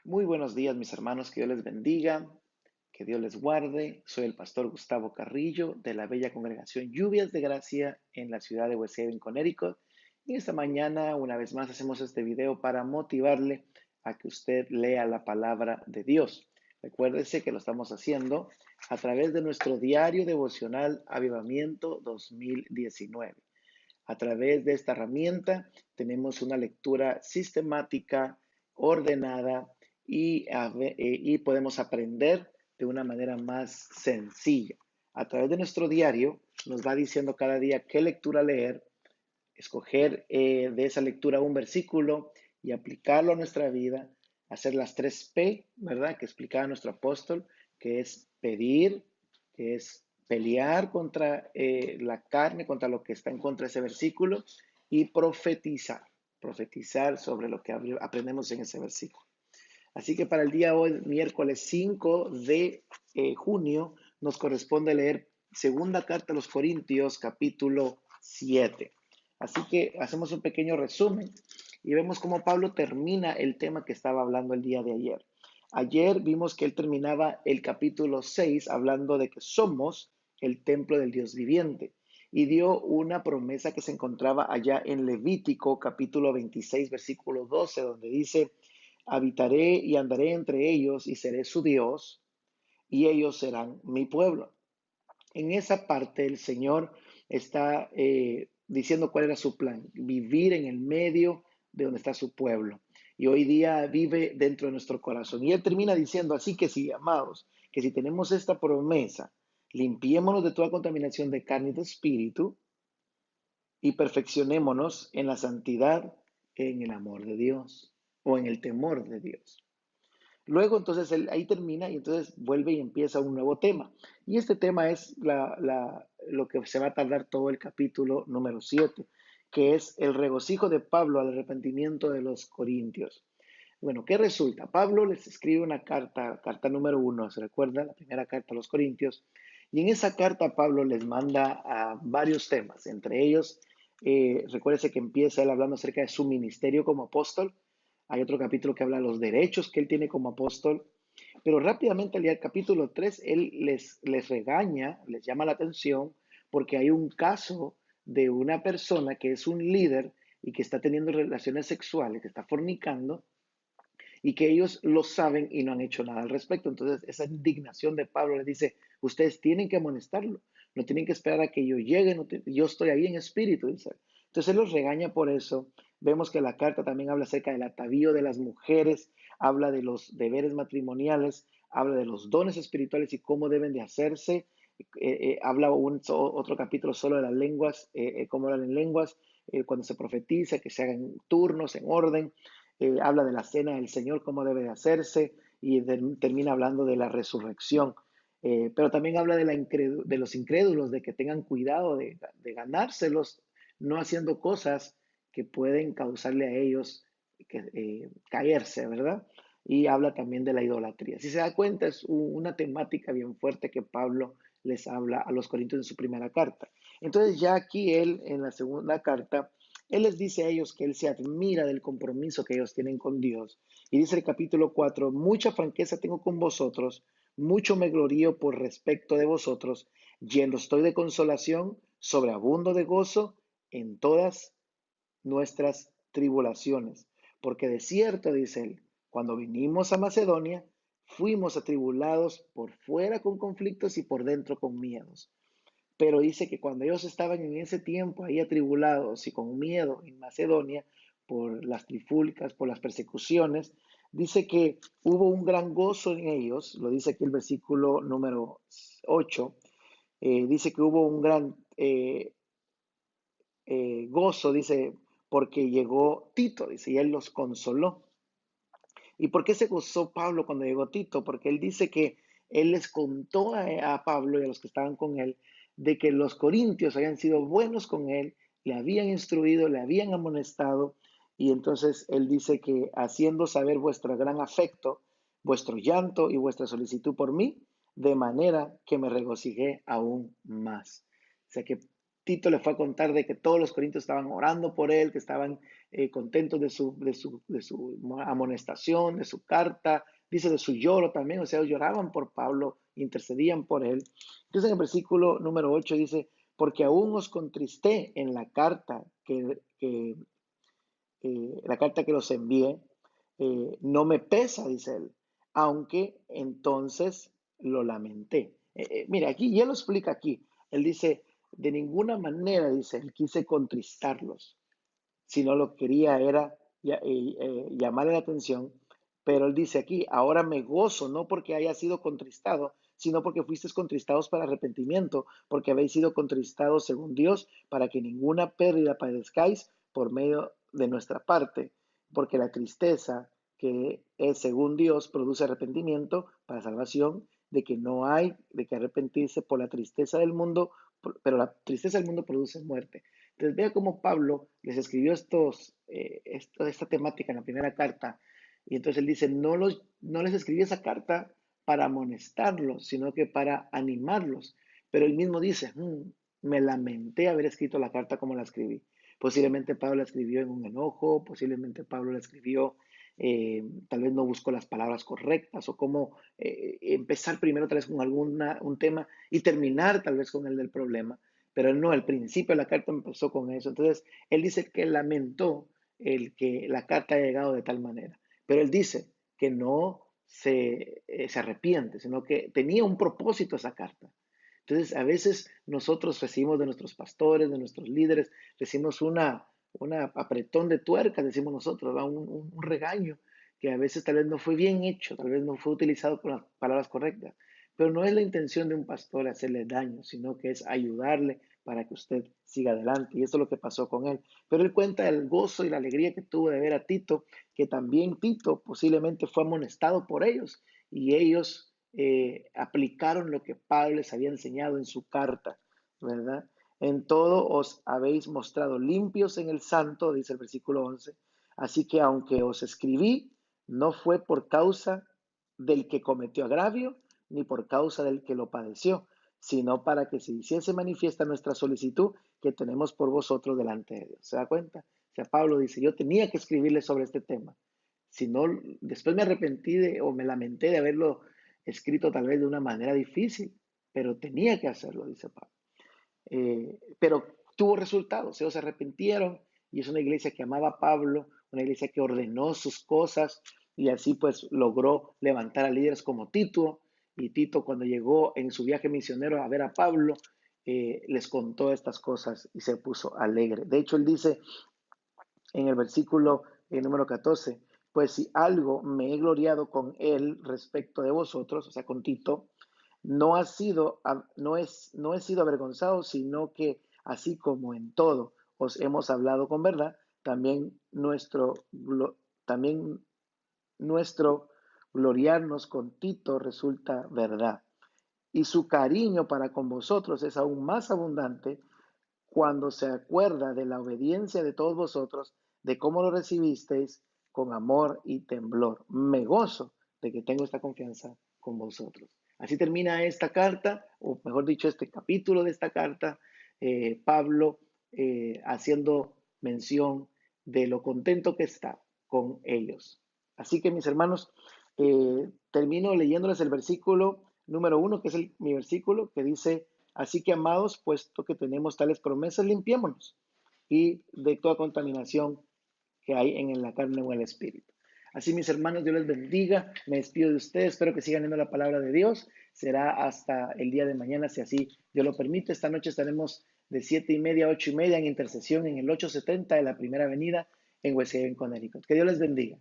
Muy buenos días, mis hermanos, que Dios les bendiga, que Dios les guarde. Soy el pastor Gustavo Carrillo de la bella congregación Lluvias de Gracia en la ciudad de West Haven, Connecticut. Y esta mañana, una vez más, hacemos este video para motivarle a que usted lea la palabra de Dios. Recuérdese que lo estamos haciendo a través de nuestro diario devocional Avivamiento 2019. A través de esta herramienta tenemos una lectura sistemática, ordenada y podemos aprender de una manera más sencilla. A través de nuestro diario nos va diciendo cada día qué lectura leer, escoger de esa lectura un versículo y aplicarlo a nuestra vida, hacer las 3 P, ¿verdad? Que explicaba nuestro apóstol, que es pedir, que es pelear contra la carne, contra lo que está en contra de ese versículo, y profetizar sobre lo que aprendemos en ese versículo. Así que para el día de hoy, miércoles 5 de junio, nos corresponde leer segunda carta a los Corintios, capítulo 7. Así que hacemos un pequeño resumen y vemos cómo Pablo termina el tema que estaba hablando el día de ayer. Ayer vimos que él terminaba el capítulo 6 hablando de que somos el templo del Dios viviente y dio una promesa que se encontraba allá en Levítico capítulo 26 versículo 12 donde dice: habitaré y andaré entre ellos y seré su Dios y ellos serán mi pueblo. En esa parte el Señor está diciendo cuál era su plan: vivir en el medio de donde está su pueblo. Y hoy día vive dentro de nuestro corazón. Y Él termina diciendo, así que sí, amados, que si tenemos esta promesa, limpiémonos de toda contaminación de carne y de espíritu y perfeccionémonos en la santidad, en el amor de Dios o en el temor de Dios. Luego, entonces, él ahí termina y entonces vuelve y empieza un nuevo tema. Y este tema es lo que se va a tardar todo el capítulo número 7, que es el regocijo de Pablo al arrepentimiento de los corintios. Bueno, ¿qué resulta? Pablo les escribe una carta, carta número 1, ¿se recuerda? La primera carta a los corintios. Y en esa carta Pablo les manda a varios temas, entre ellos, recuérdese que empieza él hablando acerca de su ministerio como apóstol. Hay otro capítulo que habla de los derechos que él tiene como apóstol, pero rápidamente al capítulo 3 él les regaña, les llama la atención, porque hay un caso de una persona que es un líder y que está teniendo relaciones sexuales, que está fornicando, y que ellos lo saben y no han hecho nada al respecto. Entonces, esa indignación de Pablo les dice, ustedes tienen que amonestarlo, no tienen que esperar a que yo llegue, yo estoy ahí en espíritu, dice. Entonces, él los regaña por eso. Vemos que la carta también habla acerca del atavío de las mujeres, habla de los deberes matrimoniales, habla de los dones espirituales y cómo deben de hacerse. Habla otro capítulo solo de las lenguas, cómo hablan en lenguas, cuando se profetiza, que se hagan turnos en orden. Habla de la cena del Señor, cómo debe de hacerse, y termina hablando de la resurrección. Pero también habla de los incrédulos, de que tengan cuidado de ganárselos, no haciendo cosas que pueden causarle a ellos caerse, ¿verdad? Y habla también de la idolatría. Si se da cuenta, es una temática bien fuerte que Pablo les habla a los corintios en su primera carta. Entonces ya aquí él, en la segunda carta, él les dice a ellos que él se admira del compromiso que ellos tienen con Dios. Y dice el capítulo 4, mucha franqueza tengo con vosotros, mucho me glorío por respecto de vosotros, lleno estoy de consolación, sobreabundo de gozo en todas nuestras tribulaciones. Porque de cierto, dice él, cuando vinimos a Macedonia, fuimos atribulados por fuera con conflictos y por dentro con miedos. Pero dice que cuando ellos estaban en ese tiempo ahí atribulados y con miedo en Macedonia por las trifulcas, por las persecuciones, dice que hubo un gran gozo en ellos, lo dice aquí el versículo número 8, dice que hubo un gran gozo, dice, porque llegó Tito, dice, y él los consoló. ¿Y por qué se gozó Pablo cuando llegó Tito? Porque él dice que él les contó a Pablo y a los que estaban con él de que los corintios habían sido buenos con él, le habían instruido, le habían amonestado, y entonces él dice que haciendo saber vuestro gran afecto, vuestro llanto y vuestra solicitud por mí, de manera que me regocijé aún más. O sea que Tito le fue a contar de que todos los corintios estaban orando por él, que estaban contentos de su amonestación, de su carta, dice de su lloro también, o sea, lloraban por Pablo, intercedían por él. Entonces en el versículo número 8 dice, porque aún os contristé en la carta que los envié, no me pesa, dice él, aunque entonces lo lamenté. Mira, aquí ya lo explica aquí. Él dice, de ninguna manera, dice, él quise contristarlos, sino lo que quería era llamarle la atención. Pero él dice aquí, ahora me gozo, no porque haya sido contristado, sino porque fuisteis contristados para arrepentimiento, porque habéis sido contristados según Dios, para que ninguna pérdida padezcáis por medio de nuestra parte, porque la tristeza que es según Dios produce arrepentimiento para salvación, de que no hay de que arrepentirse por la tristeza del mundo, pero la tristeza del mundo produce muerte. Entonces vea cómo Pablo les escribió esta temática en la primera carta, y entonces él dice, no les escribí esa carta para amonestarlos, sino que para animarlos. Pero él mismo dice, me lamenté haber escrito la carta como la escribí. Posiblemente Pablo la escribió en un enojo, posiblemente Pablo la escribió, tal vez no buscó las palabras correctas, o cómo empezar primero tal vez con un tema y terminar tal vez con el del problema. Pero él no, al principio la carta empezó con eso. Entonces, él dice que lamentó el que la carta haya llegado de tal manera. Pero él dice que no se arrepiente, sino que tenía un propósito esa carta. Entonces, a veces nosotros recibimos de nuestros pastores, de nuestros líderes, recibimos una apretón de tuerca, decimos nosotros, un regaño que a veces tal vez no fue bien hecho, tal vez no fue utilizado con las palabras correctas. Pero no es la intención de un pastor hacerle daño, sino que es ayudarle para que usted siga adelante. Y eso es lo que pasó con él. Pero él cuenta el gozo y la alegría que tuvo de ver a Tito, que también Tito posiblemente fue amonestado por ellos y ellos aplicaron lo que Pablo les había enseñado en su carta, ¿verdad? En todo os habéis mostrado limpios en el santo, dice el versículo 11. Así que aunque os escribí, no fue por causa del que cometió agravio, ni por causa del que lo padeció, sino para que se hiciese manifiesta nuestra solicitud que tenemos por vosotros delante de Dios. ¿Se da cuenta? O sea, Pablo dice, yo tenía que escribirle sobre este tema. Si no, después me arrepentí o me lamenté de haberlo escrito tal vez de una manera difícil, pero tenía que hacerlo, dice Pablo. Pero tuvo resultados, ellos se arrepintieron y es una iglesia que amaba a Pablo, una iglesia que ordenó sus cosas y así pues logró levantar a líderes como Tito. Y Tito cuando llegó en su viaje misionero a ver a Pablo, les contó estas cosas y se puso alegre. De hecho, él dice en el versículo número 14, pues si algo me he gloriado con él respecto de vosotros, o sea, con Tito, no he sido avergonzado, sino que así como en todo os hemos hablado con verdad, también nuestro gloriarnos con Tito resulta verdad. Y su cariño para con vosotros es aún más abundante cuando se acuerda de la obediencia de todos vosotros, de cómo lo recibisteis con amor y temblor. Me gozo de que tengo esta confianza con vosotros. Así termina esta carta, o mejor dicho, este capítulo de esta carta, Pablo haciendo mención de lo contento que está con ellos. Así que mis hermanos, termino leyéndoles el versículo número 1, que es mi versículo, que dice, así que amados, puesto que tenemos tales promesas, limpiémonos y de toda contaminación que hay en la carne o en el espíritu. Así, mis hermanos, Dios les bendiga. Me despido de ustedes. Espero que sigan viendo la palabra de Dios. Será hasta el día de mañana, si así Dios lo permite. Esta noche estaremos de 7:30 a 8:30 en intercesión en el 870 de la Primera Avenida en West Haven, Connecticut. Que Dios les bendiga.